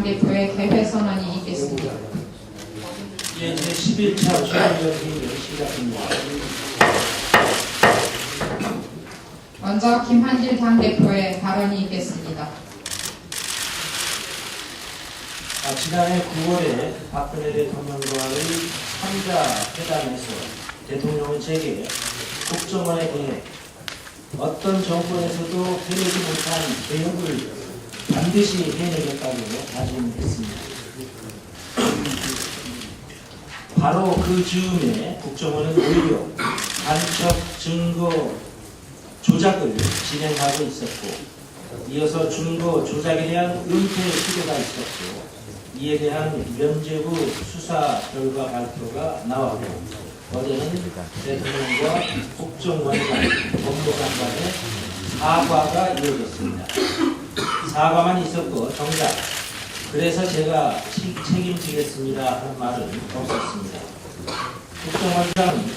대표의 개회 선언이 있겠습니다. 예, 이제 11차 최종적인 시작입니다. 먼저 김한길 당대표의 발언이 있겠습니다. 지난해 9월에 박근혜 대통령과의 3자 회담에서 대통령은 제게 국정원에 대해 어떤 정권에서도 해내지 못한 개혁을 반드시 해내겠다고 다짐했습니다. 바로 그 즈음에 국정원은 오히려 간첩 증거 조작을 진행하고 있었고, 이어서 증거 조작에 대한 은폐 시도가 있었고, 이에 대한 면죄부 수사 결과 발표가 나왔고, 어제는 대통령과 국정원장, 법무장관의 사과가 이어졌습니다. 사과만 있었고 정작 그래서 제가 책임지겠습니다 하는 말은 없었습니다. 국정원장은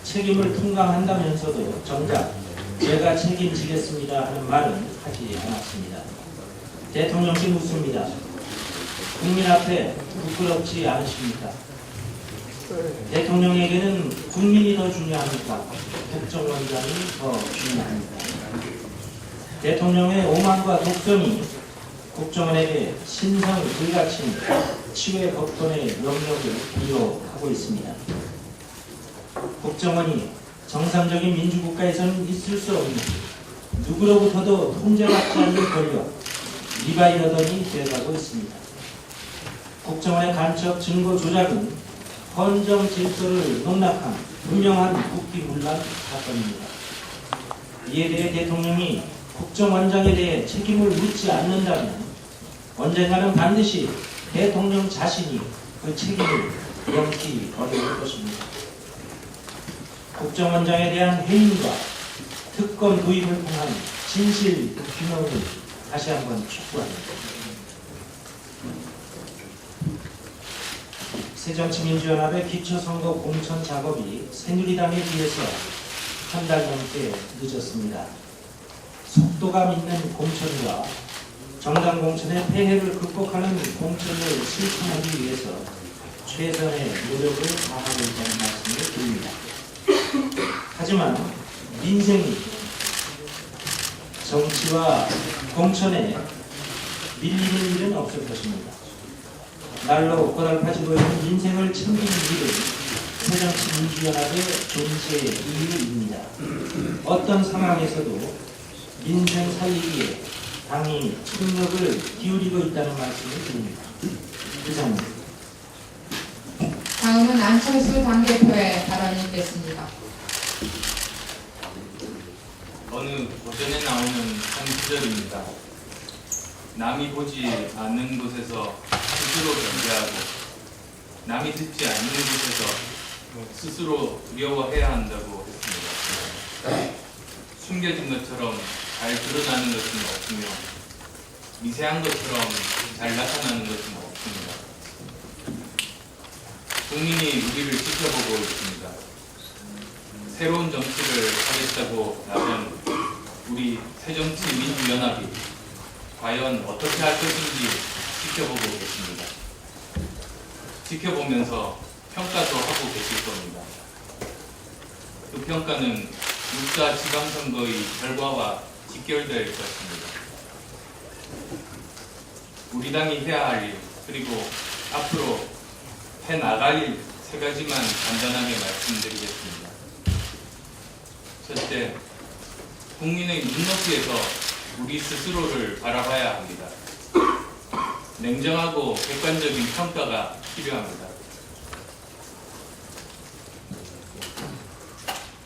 책임을 통감한다면서도 정작 제가 책임지겠습니다 하는 말은 하지 않았습니다. 대통령실 묻습니다. 국민 앞에 부끄럽지 않으십니까? 대통령에게는 국민이 더 중요합니까? 국정원장이 더 중요합니까? 대통령의 오만과 독선이 국정원에게 신성 불가침 치외 법권의 영역을 부여하고 있습니다. 국정원이 정상적인 민주국가에서는 있을 수 없는 누구로부터도 통제받지 않는 권력 리바이러던이 되어가고 있습니다. 국정원의 간첩 증거 조작은 헌정 질서를 농락한 분명한 국기문란 사건입니다. 이에 대해 대통령이 국정원장에 대해 책임을 묻지 않는다면 언젠가는 반드시 대통령 자신이 그 책임을 명기 어려울 것입니다. 국정원장에 대한 해임과 특검 도입을 통한 진실 규명을 다시 한번 촉구합니다. 새정치민주연합의 기초선거 공천 작업이 새누리당에 비해서 한 달 넘게 늦었습니다. 속도감 있는 공천과 정당 공천의 폐해를 극복하는 공천을 실천하기 위해서 최선의 노력을 다하고 있다는 말씀을 드립니다. 하지만 민생이 정치와 공천에 밀리는 일은 없을 것입니다. 날로 고달파지고 있는 민생을 챙기는 일은 새정치민주연합의 존재 이유입니다. 어떤 상황에서도 민생 살리기에 당이 총력을 기울이고 있다는 말씀을 드립니다. 이상입니다. 다음은 안철수 당대표의 발언이 있겠습니다. 어느 고전에 나오는 한 구절입니다. 남이 보지 않는 곳에서 스스로 경계하고 남이 듣지 않는 곳에서 스스로 두려워해야 한다고 했습니다. 숨겨진 것처럼 잘 드러나는 것은 없으며 미세한 것처럼 잘 나타나는 것은 없습니다. 국민이 우리를 지켜보고 있습니다. 새로운 정치를 하겠다고 나선 우리 새정치민주연합이 과연 어떻게 할 것인지 지켜보고 계십니다. 지켜보면서 평가도 하고 계실 겁니다. 그 평가는 6.4 지방선거의 결과와 직결될 것입니다. 우리 당이 해야 할 일, 그리고 앞으로 해나갈 일 세 가지만 간단하게 말씀드리겠습니다. 첫째, 국민의 눈높이에서 우리 스스로를 바라봐야 합니다. 냉정하고 객관적인 평가가 필요합니다.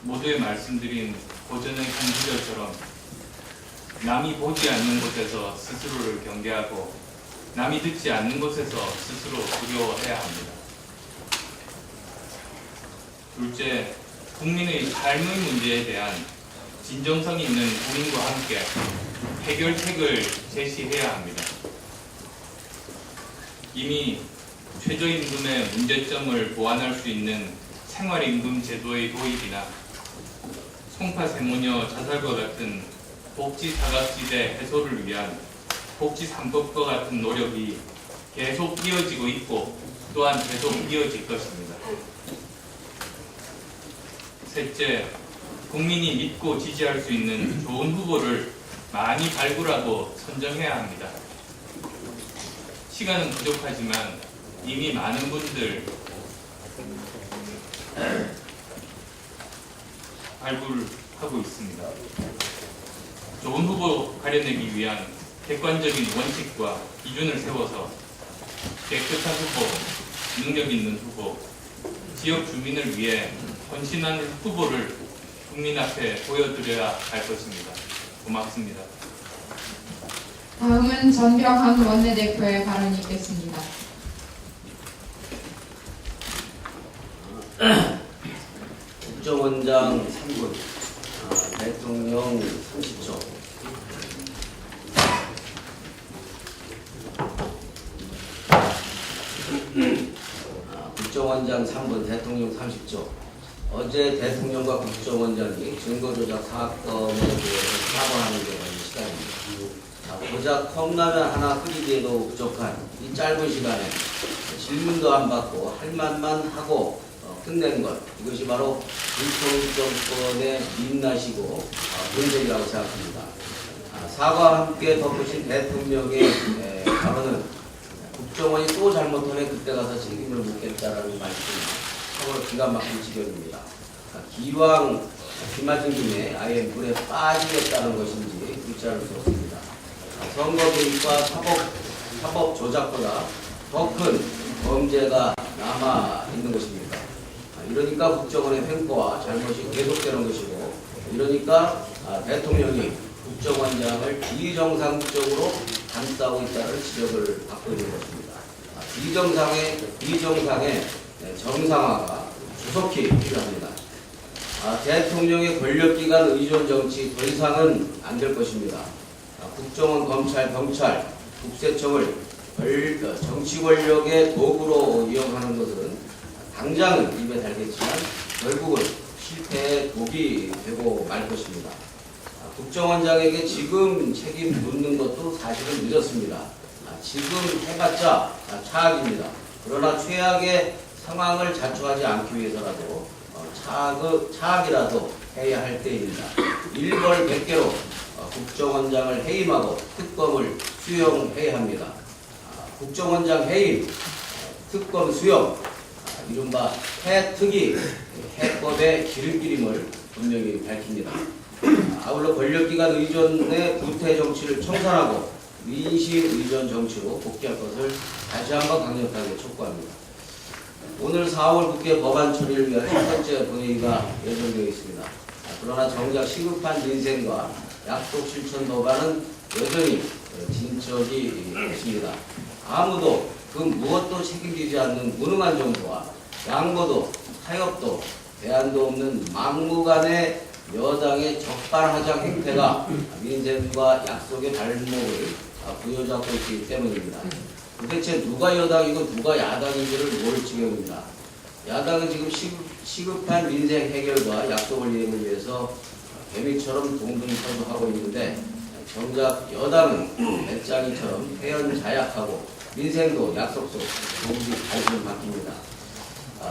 모두에 말씀드린 고전의 한 구절처럼 남이 보지 않는 곳에서 스스로를 경계하고 남이 듣지 않는 곳에서 스스로 두려워해야 합니다. 둘째, 국민의 삶의 문제에 대한 진정성 있는 고민과 함께 해결책을 제시해야 합니다. 이미 최저임금의 문제점을 보완할 수 있는 생활임금 제도의 도입이나 송파 세모녀 자살과 같은 복지 사각지대 해소를 위한 복지 3법과 같은 노력이 계속 이어지고 있고 또한 계속 이어질 것입니다. 셋째, 국민이 믿고 지지할 수 있는 좋은 후보를 많이 발굴하고 선정해야 합니다. 시간은 부족하지만 이미 많은 분들 발굴하고 있습니다. 좋은 후보 가려내기 위한 객관적인 원칙과 기준을 세워서 깨끗한 후보, 능력 있는 후보, 지역 주민을 위해 헌신하는 후보를 국민 앞에 보여드려야 할 것입니다. 고맙습니다. 다음은 전병환 원내대표의 발언이 있겠습니다. 국정원장 3분, 대통령 30초. 국정원장 3분, 대통령 30초. 어제 대통령과 국정원장이 증거조작 사건에 대해서 사과하는 게 걸린 시간입니다. 고작 컵라면 하나 끓이기에도 부족한 이 짧은 시간에 질문도 안 받고 할 말만 하고 끝낸 것, 이것이 바로 불통 정권의 민낯이고 문제라고 생각합니다. 사과와 함께 덧붙인 대통령의 발언은 국정원이 또 잘못하면 그때 가서 책임을 묻겠다라는 말씀이 참으로 기가 막힌 지경입니다. 기왕 기맞은 김에 아예 물에 빠지겠다는 것인지 묻지 않을 수 없습니다. 선거 개입과 사법 조작보다 더 큰 범죄가 남아 있는 것입니다. 이러니까 국정원의 횡포와 잘못이 계속되는 것이고, 이러니까 대통령이 국정원장을 비정상적으로 감싸고 있다는 지적을 받고 있는 것입니다. 비정상의 정상화가 조속히 필요합니다. 대통령의 권력기관 의존 정치 더 이상은 안 될 것입니다. 국정원, 검찰, 경찰, 국세청을 정치 권력의 도구로 이용하는 것은 당장은 입에 달겠지만 결국은 실패의 독이 되고 말 것입니다. 국정원장에게 지금 책임 묻는 것도 사실은 늦었습니다. 지금 해봤자 차악입니다. 그러나 최악의 상황을 자초하지 않기 위해서라도 차악이라도 해야 할 때입니다. 일벌백계로 국정원장을 해임하고 특검을 수용해야 합니다. 국정원장 해임, 특검 수용, 이른바 해특위, 해법의 기름기림을 분명히 밝힙니다. 아울러 권력기관 의존의 부패 정치를 청산하고 민심 의존 정치로 복귀할 것을 다시 한번 강력하게 촉구합니다. 오늘 4월 국회 법안 처리를 위한 첫 번째 본회의가 예정되어 있습니다. 그러나 정작 시급한 민생과 약속 실천 법안은 여전히 진척이 없습니다. 아무도 그 무엇도 책임지지 않는 무능한 정부와 양보도 타협도 대안도 없는 막무가내 여당의 적반하장 행태가 민생과 약속의 발목을 부여잡고 있기 때문입니다. 도대체 누가 여당이고 누가 야당인지를 모를 지경입니다. 야당은 지금 시급한 민생 해결과 약속을 이행을 위해서 개미처럼 동등서주하고 있는데, 정작 여당은 배짱이처럼 회연자약하고 민생도 약속도 동시 관심 바뀝니다.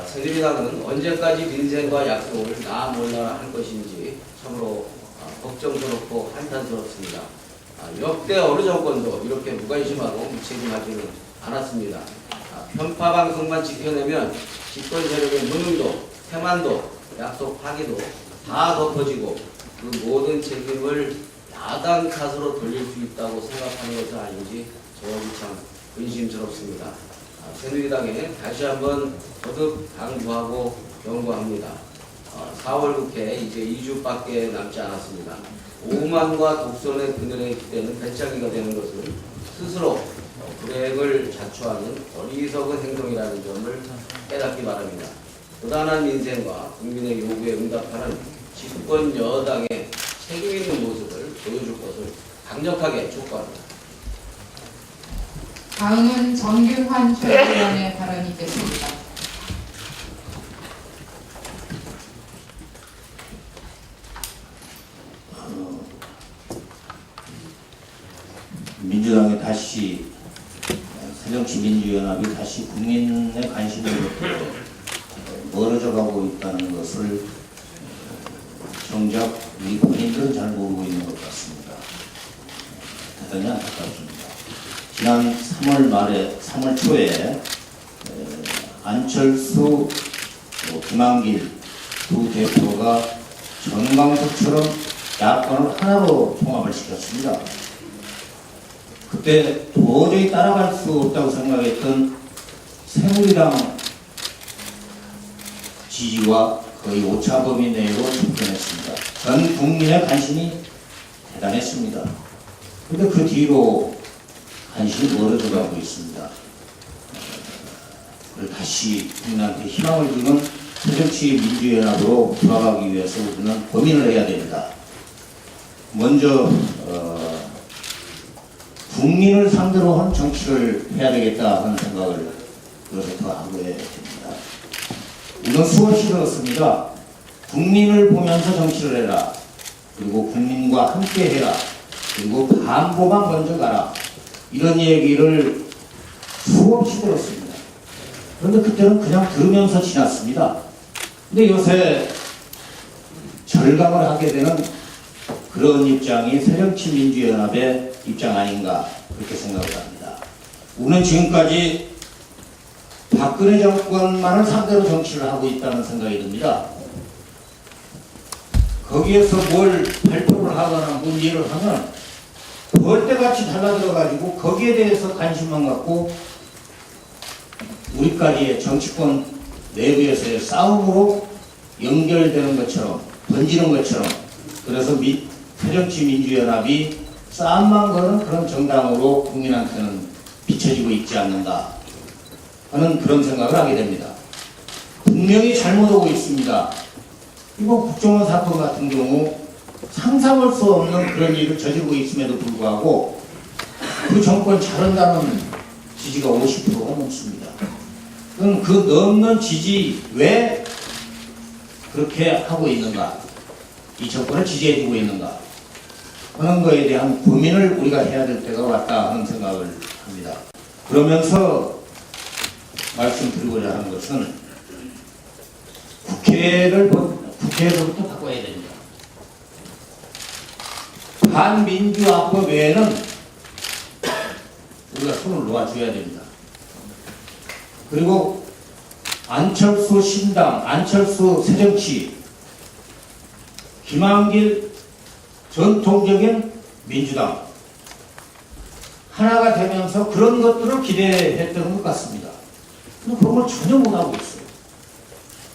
새누리당은 언제까지 민생과 약속을 나 몰라라 할 것인지 참으로 걱정스럽고 한탄스럽습니다. 역대 어느 정권도 이렇게 무관심하고 무책임하지는 않았습니다. 편파 방송만 지켜내면 집권 세력의 무능도, 태만도, 약속 파기도 다 덮어지고 그 모든 책임을 야당 탓으로 돌릴 수 있다고 생각하는 것은 아닌지 저도 참 근심스럽습니다. 새누리당에 다시 한번 거듭 당부하고 경고합니다. 4월 국회 이제 2주밖에 남지 않았습니다. 오만과 독선의 그늘에 기대는 배짱이가 되는 것은 스스로 불행을 자초하는 어리석은 행동이라는 점을 깨닫기 바랍니다. 고단한 민생과 국민의 요구에 응답하는 집권 여당의 책임 있는 모습을 보여줄 것을 강력하게 촉구합니다. 다음은 정균환 최고위원의 발언이 있겠습니다. 민주당이 다시 새정치민주연합이 다시 국민의 관심으로부터 멀어져 가고 있다는 것을 정작 우리 본인들은 잘 모르고 있는 것 같습니다. 대단히 안타깝습니다. 지난 3월 초에 안철수, 김한길 두 대표가 전광석처럼 야권을 하나로 통합을 시켰습니다. 그때 도저히 따라갈 수 없다고 생각했던 새누리당 지지와 거의 오차범위 내로 접근했습니다. 전 국민의 관심이 대단했습니다. 그런데 그 뒤로 관심이 멀어져 가고 있습니다. 그걸 다시 국민한테 희망을 주는 새정치민주연합으로 돌아가기 위해서 우리는 고민을 해야 됩니다. 먼저 국민을 상대로 한 정치를 해야 되겠다 하는 생각을 요새부터 하고 해야 됩니다. 우리는 수없이 들었습니다. 국민을 보면서 정치를 해라. 그리고 국민과 함께 해라. 그리고 반보만 먼저 가라. 이런 얘기를 수없이 들었습니다. 그런데 그때는 그냥 들으면서 지났습니다. 근데 요새 절감을 하게 되는 그런 입장이 새정치민주연합의 입장 아닌가 그렇게 생각을 합니다. 우리는 지금까지 박근혜 정권만을 상대로 정치를 하고 있다는 생각이 듭니다. 거기에서 뭘 발표를 하거나 문제를 하면 벌떼같이 달라들어가지고 거기에 대해서 관심만 갖고 우리까지의 정치권 내부에서의 싸움으로 연결되는 것처럼 번지는 것처럼 그래서 새정치민주연합이 싸움만 거는 그런 정당으로 국민한테는 비춰지고 있지 않는가 하는 그런 생각을 하게 됩니다. 분명히 잘못 오고 있습니다. 이번 국정원 사건 같은 경우 상상할 수 없는 그런 일을 저지르고 있음에도 불구하고 그 정권 잘한다는 지지가 50%가 넘습니다. 그럼 그 넘는 지지 왜 그렇게 하고 있는가? 이 정권을 지지해주고 있는가? 하는 거에 대한 고민을 우리가 해야 될 때가 왔다 하는 생각을 합니다. 그러면서 말씀드리고자 하는 것은 국회에서부터 바꿔야 됩니다. 반민주화법 외에는 우리가 손을 놓아줘야 됩니다. 그리고 안철수 신당, 안철수 새정치, 김한길 전통적인 민주당 하나가 되면서 그런 것들을 기대했던 것 같습니다. 근데 그런 걸 전혀 못하고 있어요.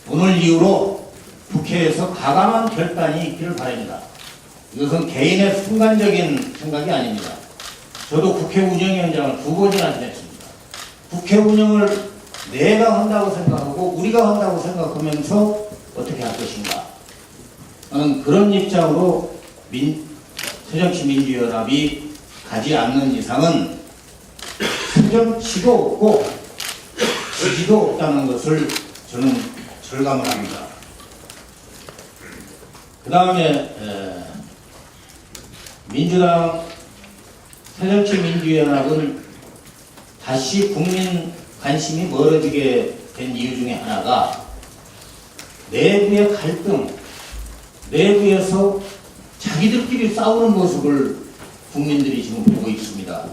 오늘 이후로 국회에서 과감한 결단이 있기를 바랍니다. 이것은 개인의 순간적인 생각이 아닙니다. 저도 국회 운영위원장을 2번이나 지냈습니다. 국회 운영을 내가 한다고 생각하고 우리가 한다고 생각하면서 어떻게 할 것인가 하는 그런 입장으로 새정치민주연합이 가지 않는 이상은 새정치도 없고 지지도 없다는 것을 저는 절감을 합니다. 그 다음에 민주당 새정치민주연합은 다시 국민 관심이 멀어지게 된 이유 중에 하나가 내부의 갈등, 내부에서 자기들끼리 싸우는 모습을 국민들이 지금 보고 있습니다.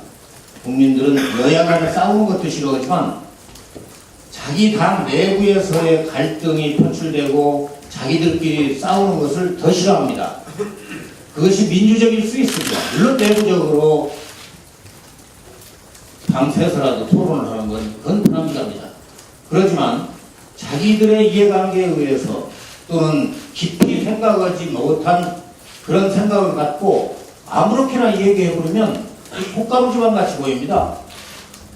국민들은 여야 간에 싸우는 것도 싫어하지만 자기 당 내부에서의 갈등이 표출되고 자기들끼리 싸우는 것을 더 싫어합니다. 그것이 민주적일 수 있습니다. 물론 내부적으로 밤새서라도 토론을 하는 건 그건 불합리합니다. 그렇지만 자기들의 이해관계에 의해서 또는 깊이 생각하지 못한 그런 생각을 갖고 아무렇게나 얘기해버리면 콧가루지만 같이 보입니다.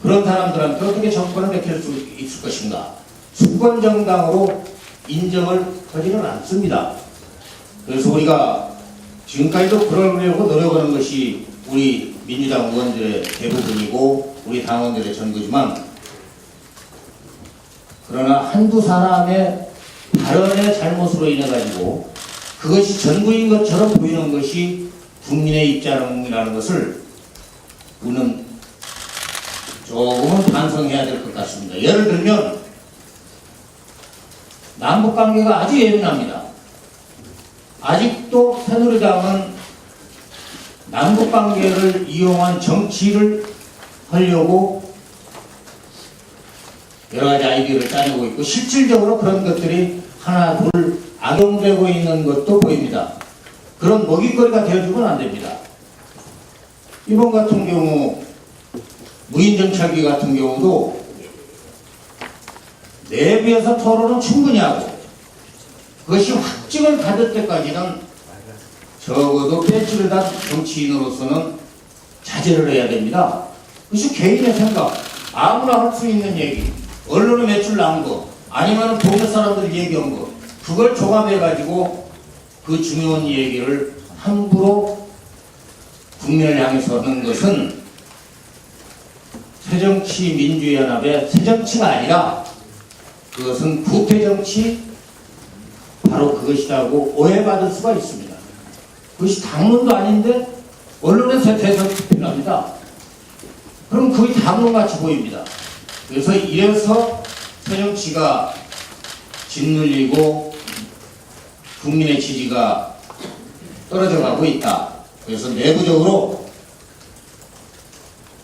그런 사람들한테 어떻게 정권을 베낄 수 있을 것인가? 수권정당으로 인정을 하지는 않습니다. 그래서 우리가 지금까지도 그러려고 노력하는 것이 우리 민주당 의원들의 대부분이고 우리 당원들의 전부지만, 그러나 한두 사람의 발언의 잘못으로 인해 가지고 그것이 전부인 것처럼 보이는 것이 국민의 입장이라는 것을 우리는 조금은 반성해야 될 것 같습니다. 예를 들면 남북관계가 아주 예민합니다. 아직도 새누리당은 남북관계를 이용한 정치를 하려고 여러 가지 아이디어를 짜내고 있고, 실질적으로 그런 것들이 하나 둘 악용되고 있는 것도 보입니다. 그런 먹잇거리가 되어주면 안 됩니다. 이번 같은 경우 무인정찰기 같은 경우도 내부에서 토론은 충분히 하고 그것이 확증을 받을 때까지는 적어도 배치를 단 정치인으로서는 자제를 해야 됩니다. 그것이 개인의 생각, 아무나 할 수 있는 얘기, 언론에 매출 난 거, 아니면 동네 사람들이 얘기한 거, 그걸 종합해가지고 그 중요한 얘기를 함부로 국민을 향해서 하는 것은 새정치민주연합의 새정치가 아니라 그것은 부패정치, 바로 그것이라고 오해받을 수가 있습니다. 그것이 당론도 아닌데 언론에서 대선 투표합니다. 그럼 거의 당론같이 보입니다. 그래서 이래서 새정치가 짓눌리고 국민의 지지가 떨어져 가고 있다. 그래서 내부적으로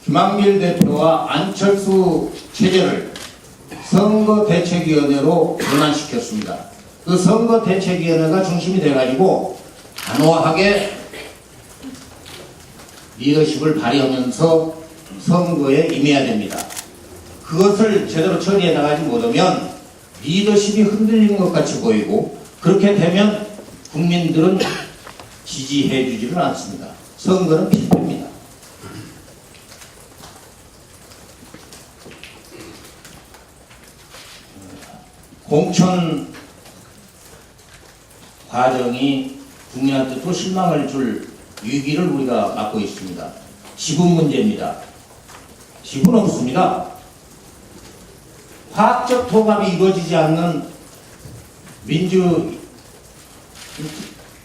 김한길 대표와 안철수 체제를 선거대책위원회로 전환시켰습니다. 그 선거대책위원회가 중심이 돼가지고 단호하게 리더십을 발휘하면서 선거에 임해야 됩니다. 그것을 제대로 처리해 나가지 못하면 리더십이 흔들리는 것 같이 보이고, 그렇게 되면 국민들은 지지해 주지를 않습니다. 선거는 필패입니다. 공천 과정이 국민한테 또 실망을 줄 위기를 우리가 맞고 있습니다. 지분 문제입니다. 지분 없습니다. 화학적 통합이 이루어지지 않는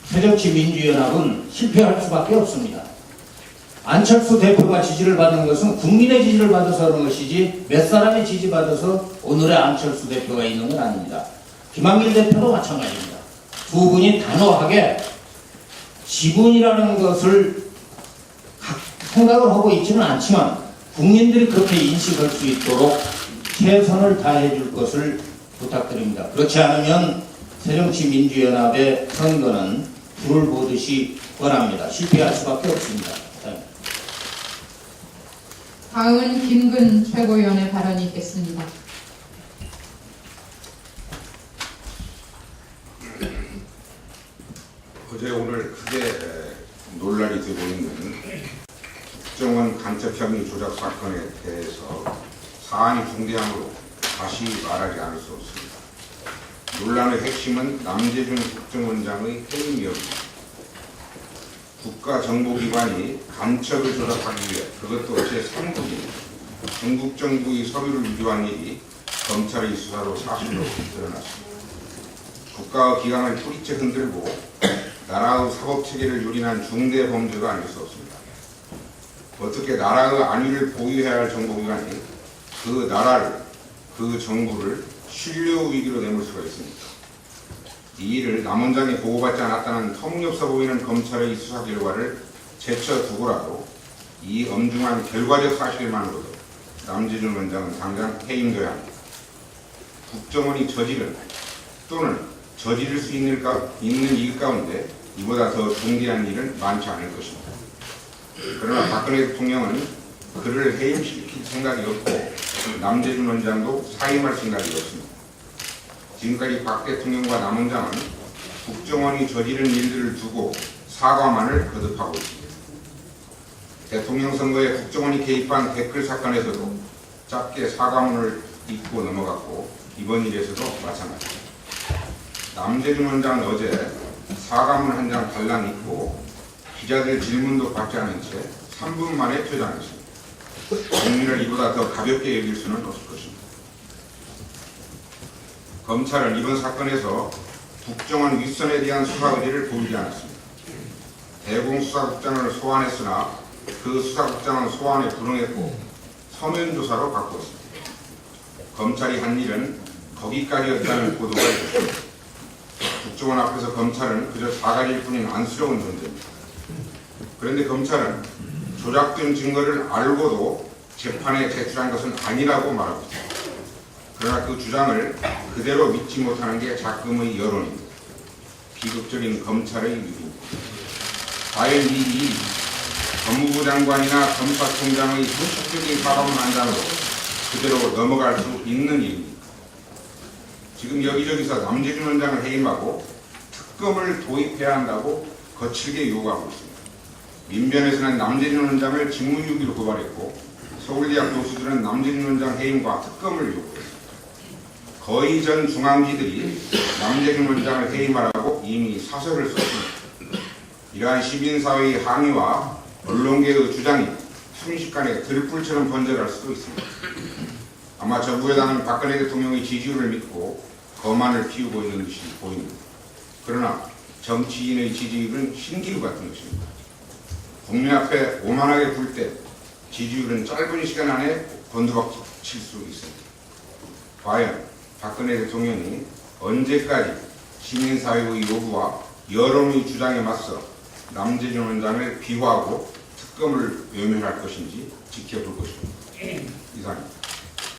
새정치민주연합은 실패할 수밖에 없습니다. 안철수 대표가 지지를 받는 것은 국민의 지지를 받아서 하는 것이지 몇 사람의 지지받아서 오늘의 안철수 대표가 있는 건 아닙니다. 김한길 대표도 마찬가지입니다. 두 분이 단호하게 지분이라는 것을 생각을 하고 있지는 않지만 국민들이 그렇게 인식할 수 있도록 최선을 다해 줄 것을 부탁드립니다. 그렇지 않으면 새정치민주연합의 선거는 불을 보듯이 뻔합니다. 실패할 수밖에 없습니다. 다음은 김근 최고위원의 발언이 있겠습니다. 어제 오늘 크게 논란이 되고 있는 국정원 간첩 혐의 조작 사건에 대해서 사안이 중대하므로 다시 말하지 않을 수 없습니다. 논란의 핵심은 남재준 국정원장의 해임이었습니다. 국가정보기관이 간첩을 조작하기 위해, 그것도 제3국인 중국 정부의 서류를 유교한 일이 검찰의 수사로 사실로 드러났습니다. 국가의 기강을 뿌리째 흔들고 나라의 사법체계를 유린한 중대 범죄가 아닐 수 없습니다. 어떻게 나라의 안위를 보유해야 할 정보기관이 그 나라를, 그 정부를 신뢰 위기로 내몰 수가 있습니까? 이 일을 남 원장이 보고받지 않았다는 터무니없어 보이는 검찰의 수사 결과를 제쳐두고라도 이 엄중한 결과적 사실만으로도 남재준 원장은 당장 해임돼야 합니다. 국정원이 저지른 또는 저지를 수 있는 일 가운데 이보다 더 중대한 일은 많지 않을 것입니다. 그러나 박근혜 대통령은 그를 해임시킬 생각이 없고 남재준 원장도 사임할 생각이 없습니다. 지금까지 박 대통령과 남 원장은 국정원이 저지른 일들을 두고 사과만을 거듭하고 있습니다. 대통령 선거에 국정원이 개입한 댓글 사건에서도 짧게 사과문을 읽고 넘어갔고 이번 일에서도 마찬가지입니다. 남재준 원장은 어제 사과문 한 장 달랑 읽고 기자들 질문도 받지 않은 채 3분 만에 퇴장했습니다. 국민을 이보다 더 가볍게 여길 수는 없을 것입니다. 검찰은 이번 사건에서 국정원 윗선에 대한 수사 의지를 보이지 않았습니다. 대공수사국장을 소환했으나 그 수사국장은 소환에 불응했고 서면 조사로 바꾸었습니다. 검찰이 한 일은 거기까지였다는 보도가 있었습니다. 국정원 앞에서 검찰은 그저 사가지일 뿐인 안쓰러운 존재입니다. 그런데 검찰은 조작된 증거를 알고도 재판에 제출한 것은 아니라고 말하고 있습니다. 그러나 그 주장을 그대로 믿지 못하는 게 작금의 여론입니다. 비극적인 검찰의 위기입니다. 과연 이 일이 법무부 장관이나 검사총장의 형식적인 사과문 한 장으로 그대로 넘어갈 수 있는 일입니까? 지금 여기저기서 남재준 원장을 해임하고 특검을 도입해야 한다고 거칠게 요구하고 있습니다. 민변에서는 남재준 원장을 직무유기로 고발했고 서울대학 교수들은 남재준 원장 해임과 특검을 요구했습니다. 거의 전 중앙지들이 남재준 원장을 해임하라고 이미 사설을 썼습니다. 이러한 시민사회의 항의와 언론계의 주장이 순식간에 들불처럼 번져갈 수도 있습니다. 아마 정부 여당은 박근혜 대통령의 지지율을 믿고 거만을 피우고 있는 듯이 보입니다. 그러나 정치인의 지지율은 신기루 같은 것입니다. 국민 앞에 오만하게 굴 때 지지율은 짧은 시간 안에 곤두박질 칠 수 있습니다. 과연 박근혜 대통령이 언제까지 시민사회의 요구와 여론의 주장에 맞서 남재준 원장을 비호하고 특검을 외면할 것인지 지켜볼 것입니다. 이상입니다.